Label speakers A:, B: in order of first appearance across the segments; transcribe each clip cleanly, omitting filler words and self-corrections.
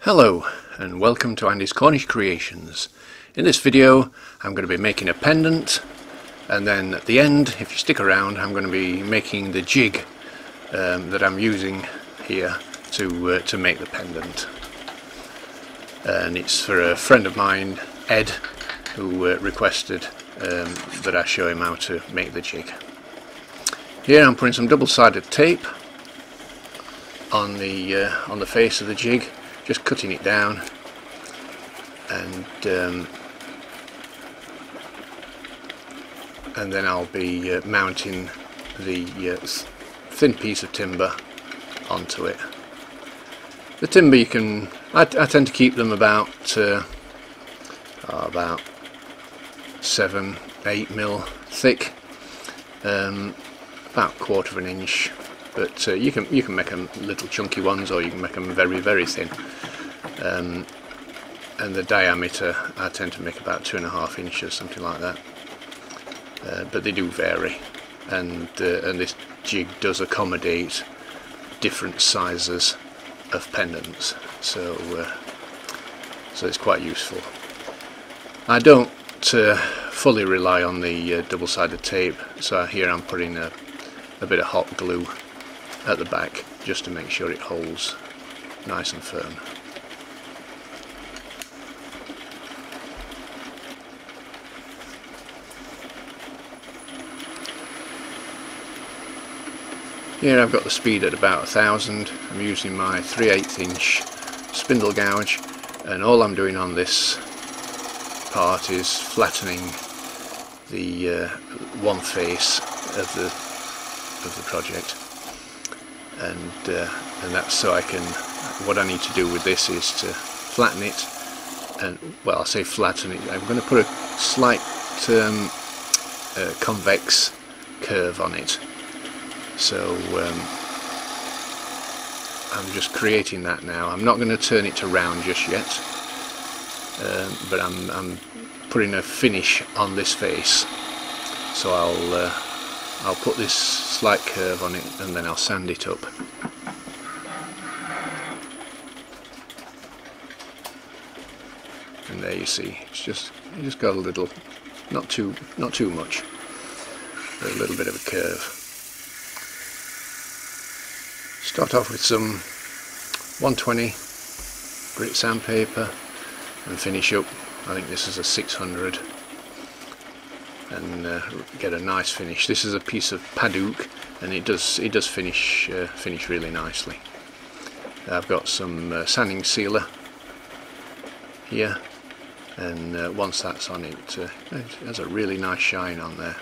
A: Hello and welcome to Andy's Cornish Creations. In this video I'm going to be making a pendant, and then at the end, if you stick around, I'm going to be making the jig that I'm using here to make the pendant. And it's for a friend of mine, Ed, who requested that I show him how to make the jig. Here I'm putting some double-sided tape on the face of the jig, just cutting it down, and then I'll be mounting the thin piece of timber onto it. The timber I tend to keep them about 7-8 mil thick, about 1/4 of an inch. But you can make them little chunky ones, or you can make them very, very thin. And the diameter I tend to make about 2.5 inches, something like that. But they do vary, and this jig does accommodate different sizes of pendants, so it's quite useful. I don't fully rely on the double-sided tape, so here I'm putting a bit of hot glue at the back just to make sure it holds nice and firm. Here I've got the speed at about 1000. I'm using my 3/8 inch spindle gouge, and all I'm doing on this part is flattening the one face of the project. And that's so I can, what I need to do with this is to flatten it, and well, I say flatten it, I'm going to put a slight convex curve on it, so I'm just creating that now. I'm not going to turn it to round just yet, but I'm putting a finish on this face, so I'll put this slight curve on it and then I'll sand it up. And there you see, you just got a little, not too much, but a little bit of a curve. Start off with some 120 grit sandpaper and finish up. I think this is a 600. And get a nice finish. This is a piece of Padouk, and it does finish really nicely. I've got some sanding sealer here, and once that's on it, it has a really nice shine on there.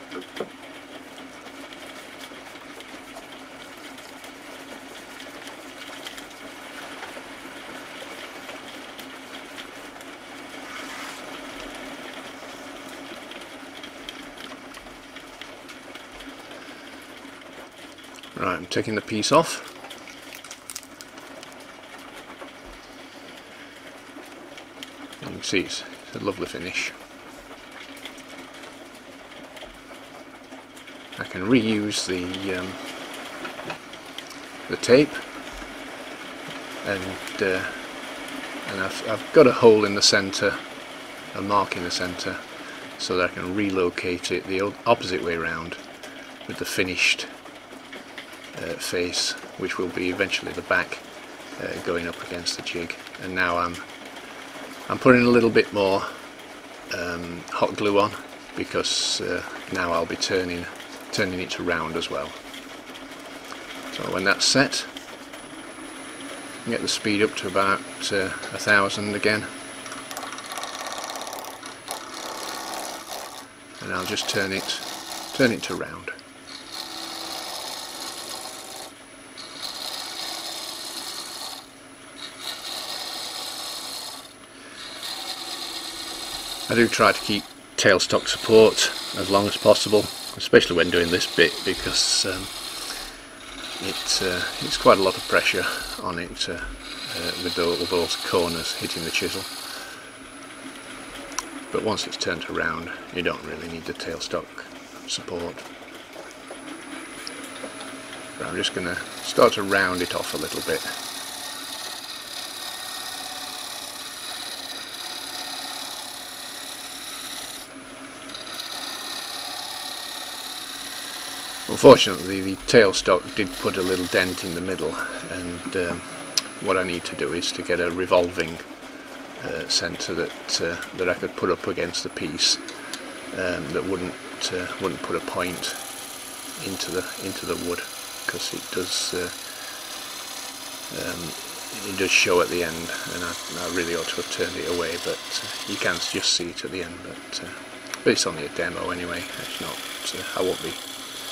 A: Right, I'm taking the piece off. And you can see it's a lovely finish. I can reuse the tape, and I've got a hole in the centre, a mark in the centre, so that I can relocate it the opposite way around with the finished face, which will be eventually the back going up against the jig. And now I'm putting a little bit more hot glue on, because now I'll be turning it to round as well. So when that's set, get the speed up to about 1000 again, and I'll just turn it to round. I do try to keep tailstock support as long as possible, especially when doing this bit, because it's quite a lot of pressure on it with those corners hitting the chisel. But once it's turned around, you don't really need the tailstock support. But I'm just going to start to round it off a little bit. Unfortunately the tailstock did put a little dent in the middle, and what I need to do is to get a revolving centre that I could put up against the piece, that wouldn't put a point into the wood, because it does show at the end, and I really ought to have turned it away, but you can just see it at the end. But it's only a demo anyway. It's not. I won't be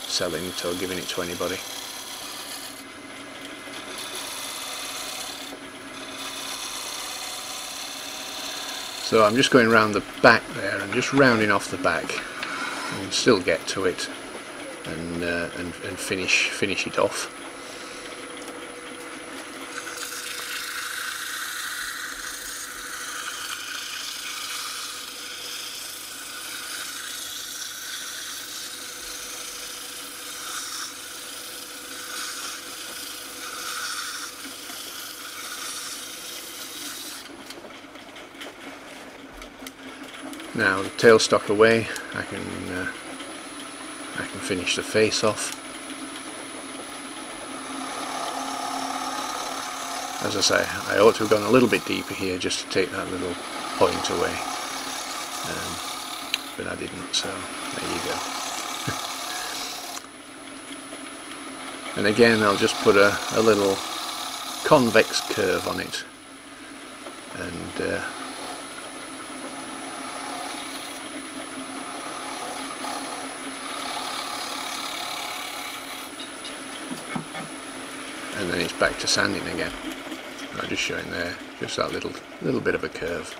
A: selling it or giving it to anybody. So I'm just going around the back there and just rounding off the back, and still get to it and finish it off. Now the tailstock away, I can finish the face off. As I say, I ought to have gone a little bit deeper here just to take that little point away, but I didn't, so there you go. And again, I'll just put a little convex curve on it, and then it's back to sanding again. I'm just showing there, just that little bit of a curve.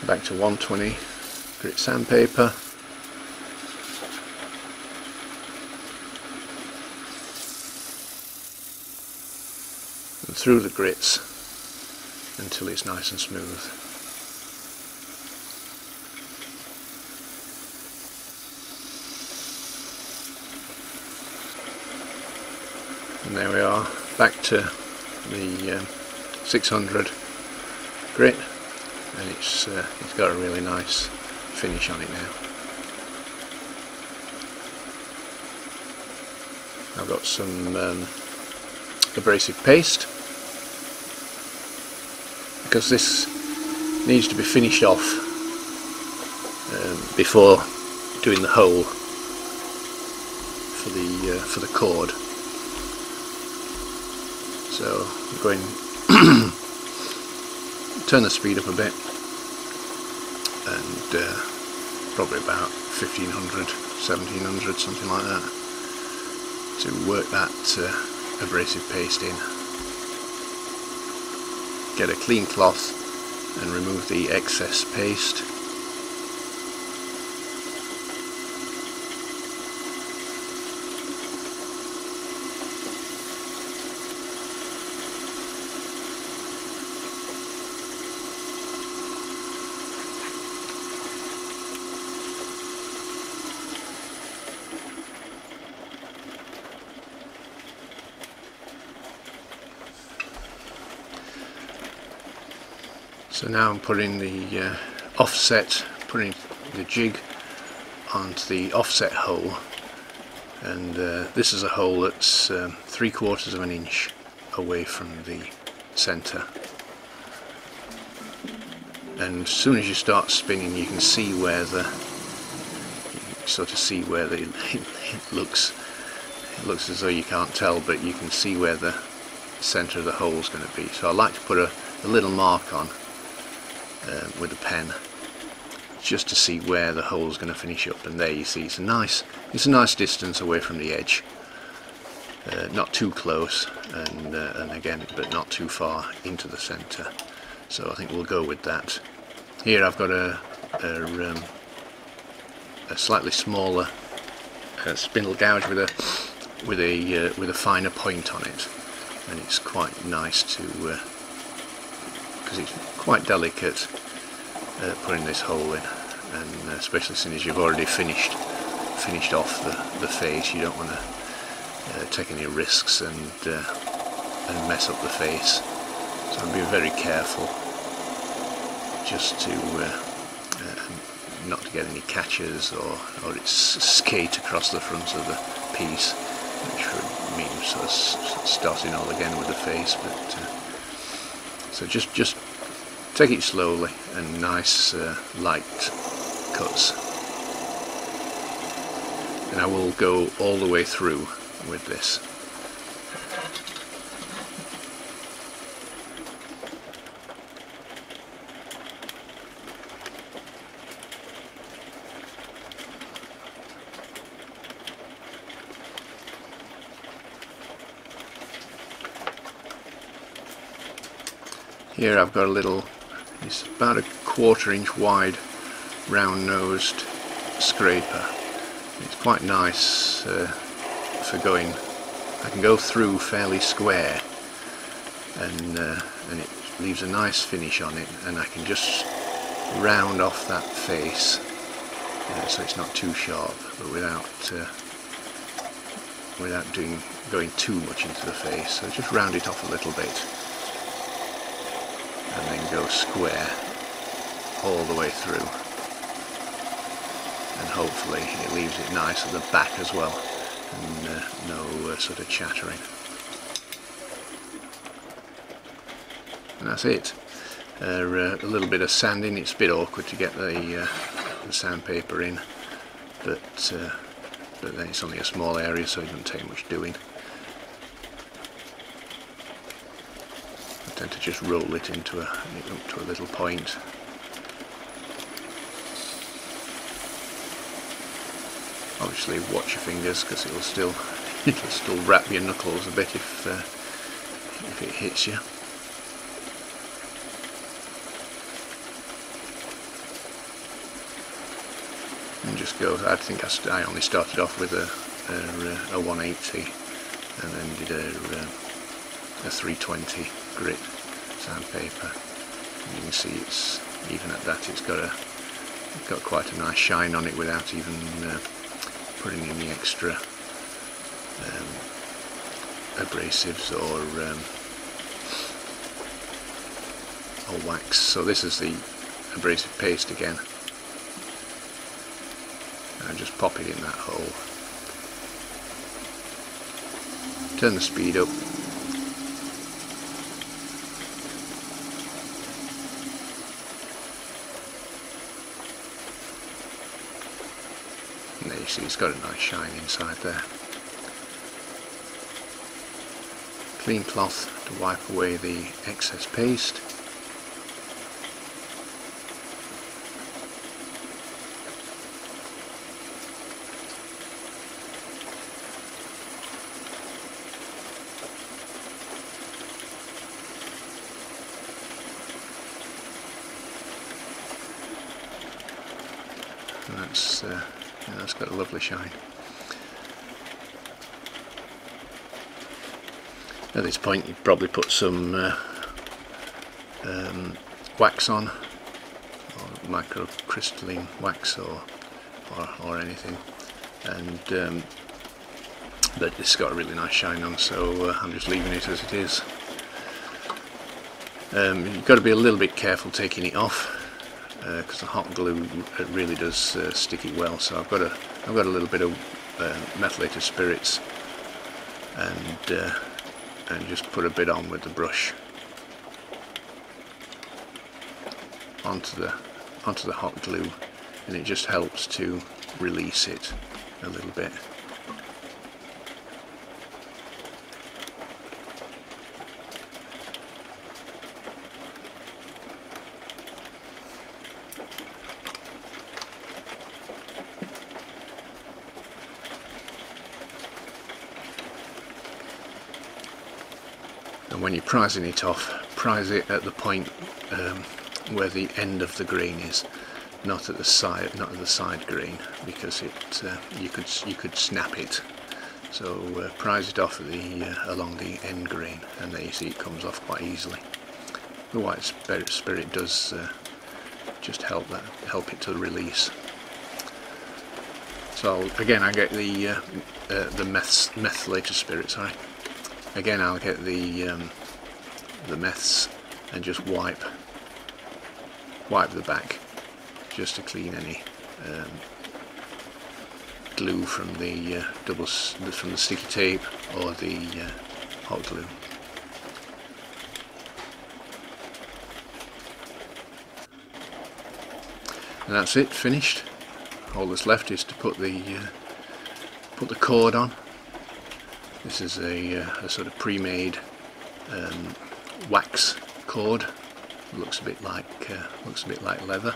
A: Back to 120 grit sandpaper. And through the grits until it's nice and smooth. And there we are, back to the 600 grit, and it's got a really nice finish on it now. I've got some abrasive paste, because this needs to be finished off before doing the hole for the cord. So I'm going turn the speed up a bit, and probably about 1500, 1700, something like that, to work that abrasive paste in. Get a clean cloth and remove the excess paste. So now I'm putting the offset, putting the jig onto the offset hole, and this is a hole that's 3/4 of an inch away from the centre. And as soon as you start spinning, you can see where it looks as though you can't tell, but you can see where the centre of the hole is going to be. So I like to put a little mark on with a pen, just to see where the hole is going to finish up. And there you see it's a nice distance away from the edge, not too close, and again, but not too far into the centre. So I think we'll go with that. Here I've got a slightly smaller spindle gouge with a finer point on it, and it's quite nice to, because it's quite delicate putting this hole in, and especially since you've already finished finished off the face. You don't want to take any risks and mess up the face. So I'm being very careful just to not to get any catches or it skate across the front of the piece, which would mean sort of starting all again with the face. But so just take it slowly and nice light cuts, and I will go all the way through with this. Here I've got a little, it's about a 1/4 inch wide, round-nosed scraper. It's quite nice for going. I can go through fairly square, and it leaves a nice finish on it, and I can just round off that face so it's not too sharp, but without going too much into the face. So just round it off a little bit, and then go square all the way through, and hopefully it leaves it nice at the back as well, and no sort of chattering. And that's it. A little bit of sanding. It's a bit awkward to get the sandpaper in, but then it's only a small area, so it doesn't take much doing. I tend to just roll it up to a little point. Obviously watch your fingers, because it'll still wrap your knuckles a bit if it hits you. And just go. I think I only started off with a 180, and then did a 320 grit sandpaper. And you can see it's even at that. It's got quite a nice shine on it without even putting in the extra abrasives or wax. So this is the abrasive paste again. And just pop it in that hole. Turn the speed up. And there you see it's got a nice shine inside there. Clean cloth to wipe away the excess paste. And that's got a lovely shine. At this point you'd probably put some wax on, or microcrystalline wax, or anything, and but it's got a really nice shine on, so I'm just leaving it as it is. You've got to be a little bit careful taking it off, because the hot glue really does stick it well. So I've got a little bit of methylated spirits, and just put a bit on with the brush onto the hot glue, and it just helps to release it a little bit. And when you're prizing it off, prize it at the point where the end of the grain is, not at the side grain, because you could snap it. So prize it off at along the end grain, and there you see it comes off quite easily. The white spirit does just help it to release. So again, I get the methylated spirit. Sorry. Again, I'll get the meths and just wipe the back, just to clean any glue from the from the sticky tape or the hot glue. And that's it, finished. All that's left is to put the cord on. This is a sort of pre-made wax cord. Looks a bit like leather.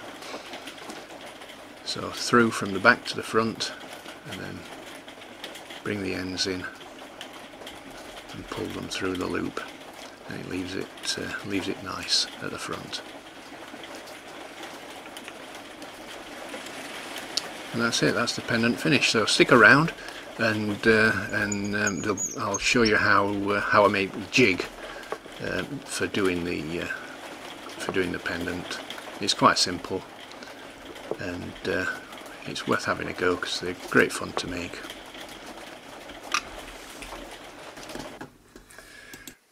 A: So through from the back to the front, and then bring the ends in and pull them through the loop, and it leaves it nice at the front. And that's it. That's the pendant finished. So stick around, and I'll show you how I make the jig for doing the pendant. It's quite simple, and it's worth having a go because they're great fun to make.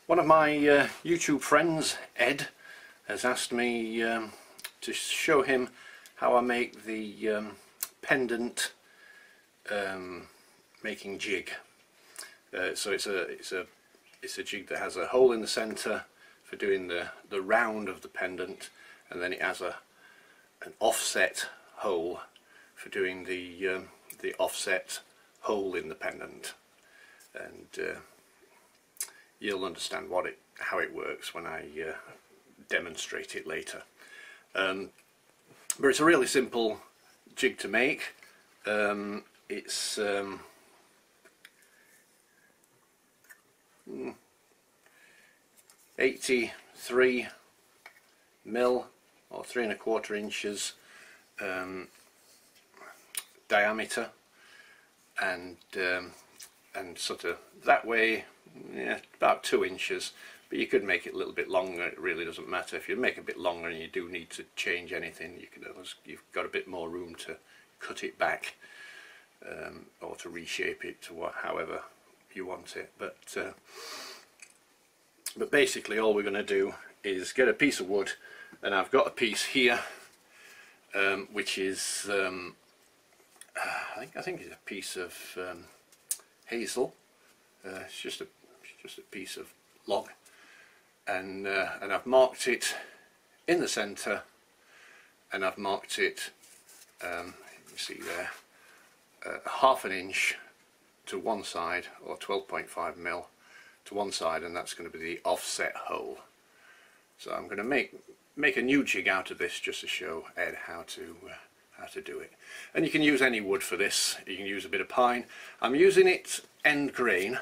A: One of my YouTube friends, Ed, has asked me to show him how I make the pendant making jig. So it's a jig that has a hole in the centre for doing the round of the pendant, and then it has an offset hole for doing the offset hole in the pendant. And you'll understand how it works when I demonstrate it later. But it's a really simple jig to make. It's 83 mil or 3 1/4 inches diameter, and sort of that way, yeah, about 2 inches. But you could make it a little bit longer. It really doesn't matter. If you make it a bit longer and you do need to change anything, you've got a bit more room to cut it back, or to reshape it to however you want it. But basically all we're going to do is get a piece of wood, and I've got a piece here which is I think it's a piece of hazel. It's just a piece of log, and I've marked it in the centre, and I've marked it, you see there, 1/2 inch to one side, or 12.5 mil to one side, and that's going to be the offset hole. So I'm going to make a new jig out of this, just to show Ed how to do it. And you can use any wood for this. You can use a bit of pine. I'm using it end grain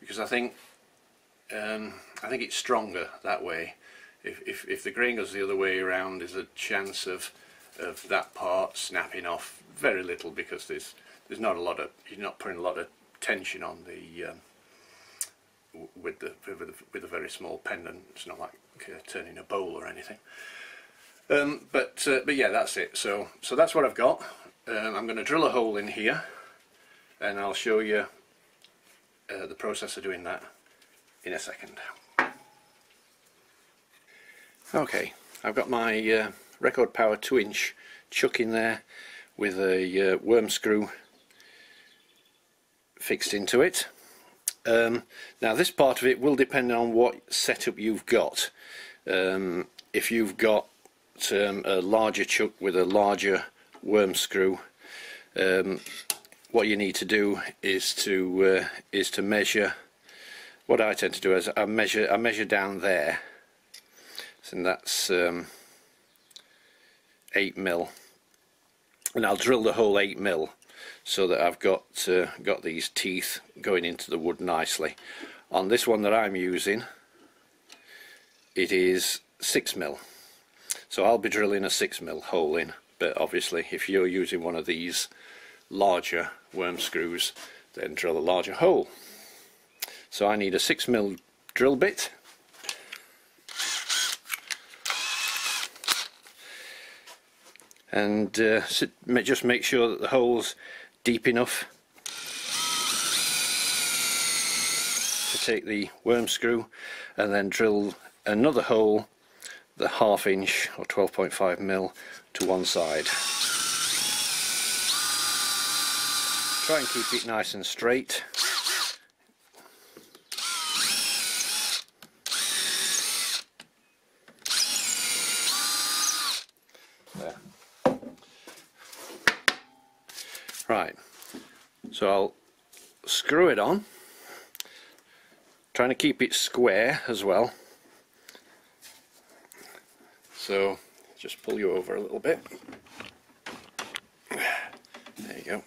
A: because I think it's stronger that way. If the grain goes the other way around, there's a chance of that part snapping off. Very little, because there's not a lot of, you're not putting a lot of tension on the with a very small pendant. It's not like turning a bowl or anything. But yeah, that's it. So that's what I've got. I'm going to drill a hole in here, and I'll show you the process of doing that in a second. Okay, I've got my record power 2-inch chuck in there with a worm screw fixed into it. Now this part of it will depend on what setup you've got. If you've got a larger chuck with a larger worm screw, what you need to do is to measure. What I tend to do is I measure down there, and that's 8 mil, and I'll drill the hole 8 mil so that I've got these teeth going into the wood nicely. On this one that I'm using, it is 6 mil, so I'll be drilling a 6 mil hole in. But obviously if you're using one of these larger worm screws, then drill a larger hole. So I need a 6 mil drill bit, and just make sure that the hole's
B: deep enough to take the worm screw and then drill another hole, the 1/2 inch or 12.5 mil to one side. Try and keep it nice and straight. There. Right, so I'll screw it on, trying to keep it square as well. So just pull you over a little bit. There you go.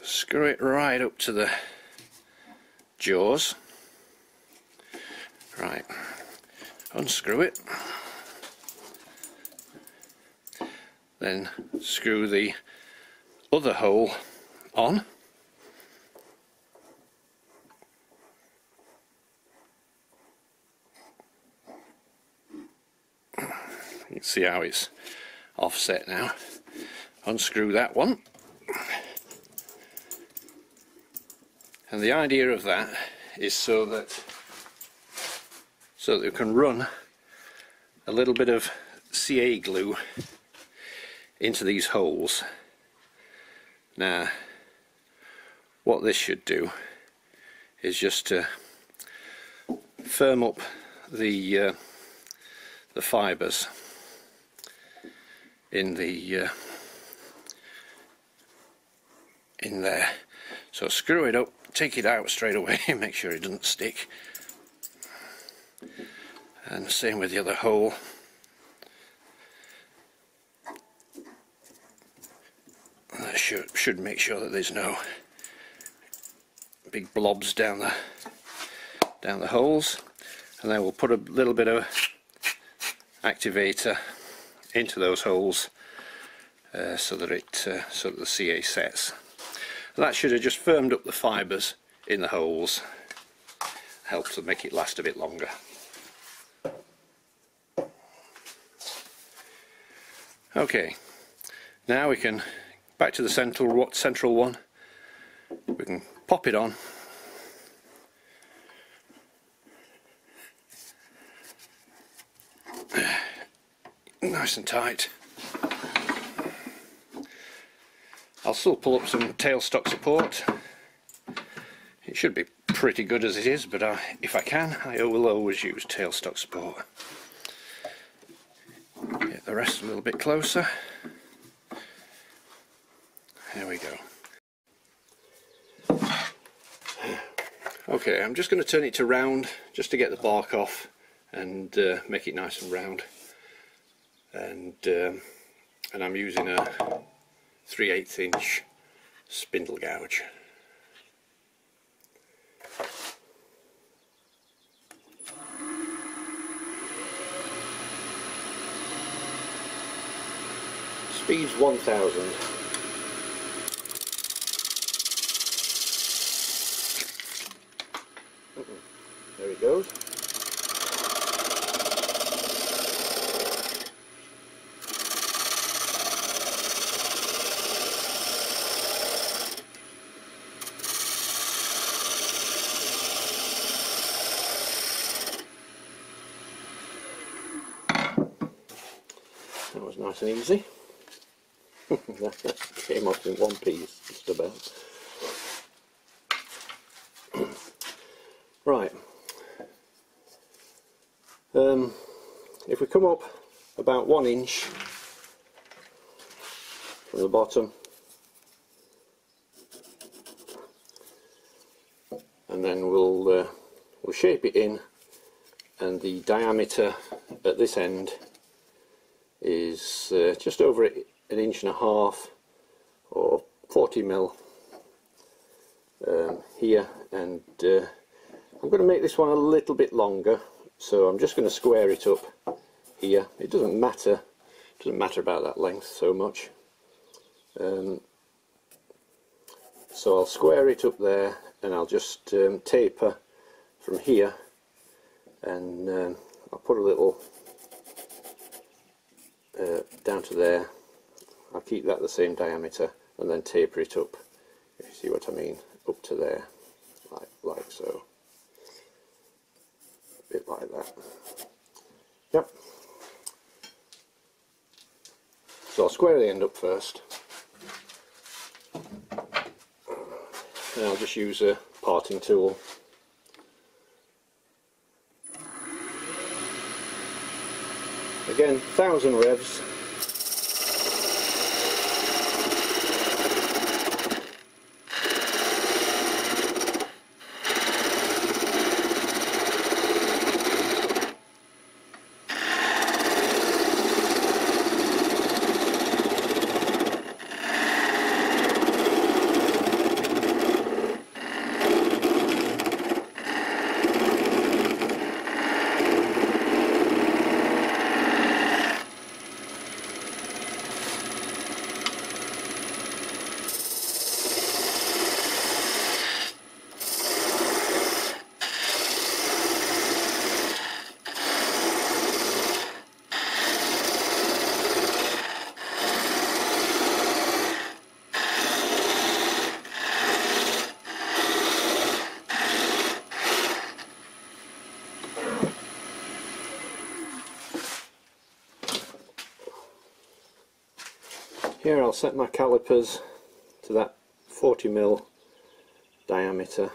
B: Screw it right up to the jaws. Right, unscrew it. Then screw the other hole on. You can see how it's offset now. Unscrew that one. And the idea of that is so that you can run a little bit of CA glue into these holes. Now, what this should do is just to firm up the fibres in there. So screw it up, take it out straight away, make sure it doesn't stick. And same with the other hole. That should make sure that there's no big blobs down the holes. And then we'll put a little bit of activator into those holes so that the CA sets. And that should have just firmed up the fibres in the holes, helps to make it last a bit longer. Okay, now we can back to the central one. We can pop it on. Nice and tight. I'll still pull up some tailstock support. It should be pretty good as it is, but if I can, I will always use tailstock support. Get the rest a little bit closer. There we go. Okay, I'm just going to turn it to round just to get the bark off and make it nice and round. And I'm using a 3/8 inch spindle gouge. Speed's 1000. There he goes. That was nice and easy. That came off in one piece, just about. Right. If we come up about 1 inch from the bottom, and then we'll shape it in, and the diameter at this end is just over 1.5 inches or 40 mil here, and I'm going to make this one a little bit longer, so I'm just going to square it up here. It doesn't matter about that length so much, so I'll square it up there, and I'll just taper from here, and I'll put a little down to there. I'll keep that the same diameter and then taper it up, if you see what I mean, up to there, like so, a bit like that. Yep. So I'll square the end up first, and I'll just use a parting tool. Again, 1000 revs. Here I'll set my calipers to that 40mm diameter,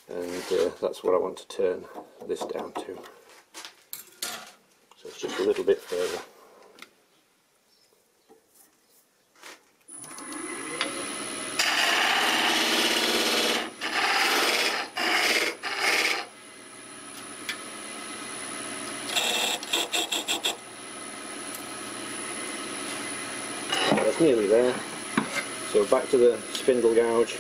B: and that's what I want to turn this down to, so it's just a little bit further. That's nearly there, so back to the spindle gouge.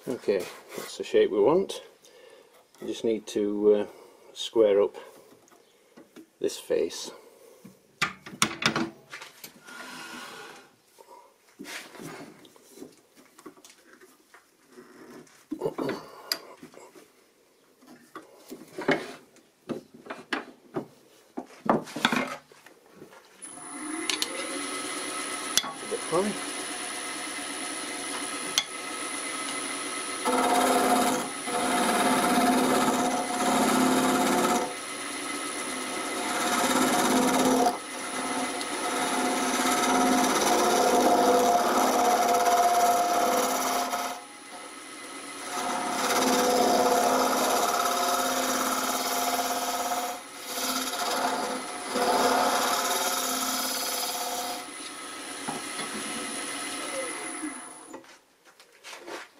B: Okay, that's the shape we want. We just need to square up this face. A bit high.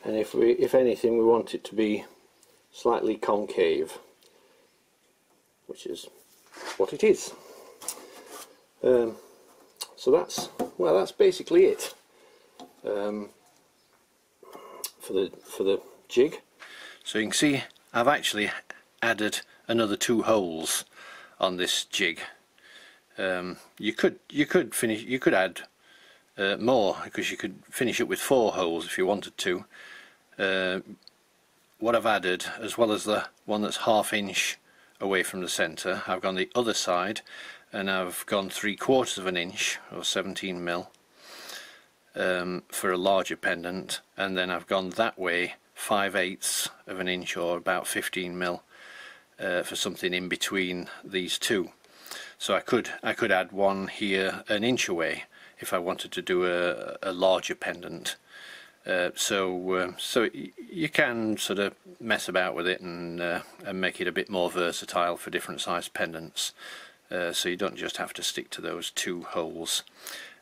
B: And if anything, we want it to be slightly concave, which is what it is. So that's basically it for the jig. So you can see I've actually added another 2 holes on this jig. You could add more, because you could finish it with 4 holes if you wanted to. What I've added, as well as the one that's 1/2 inch away from the centre, I've gone the other side and I've gone 3/4 of an inch or 17mm for a larger pendant, and then I've gone that way 5/8 of an inch or about 15mm for something in between these two. So I could add one here 1 inch away if I wanted to do a larger pendant. So you can sort of mess about with it and make it a bit more versatile for different size pendants. So you don't just have to stick to those 2 holes.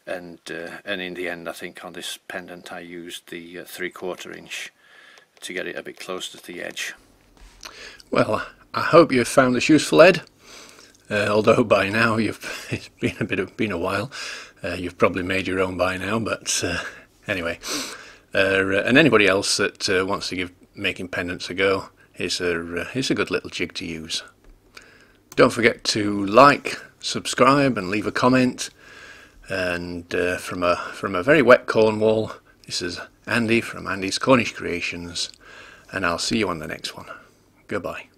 B: And in the end, I think on this pendant I used the 3/4 inch to get it a bit closer to the edge.
A: Well, I hope you've found this useful, Ed. Although by now it's been a while. You've probably made your own by now, but anyway. And anybody else that wants to give making pendants a go, it's a good little jig to use. Don't forget to like, subscribe, and leave a comment. And from a very wet Cornwall, this is Andy from Andy's Cornish Creations, and I'll see you on the next one. Goodbye.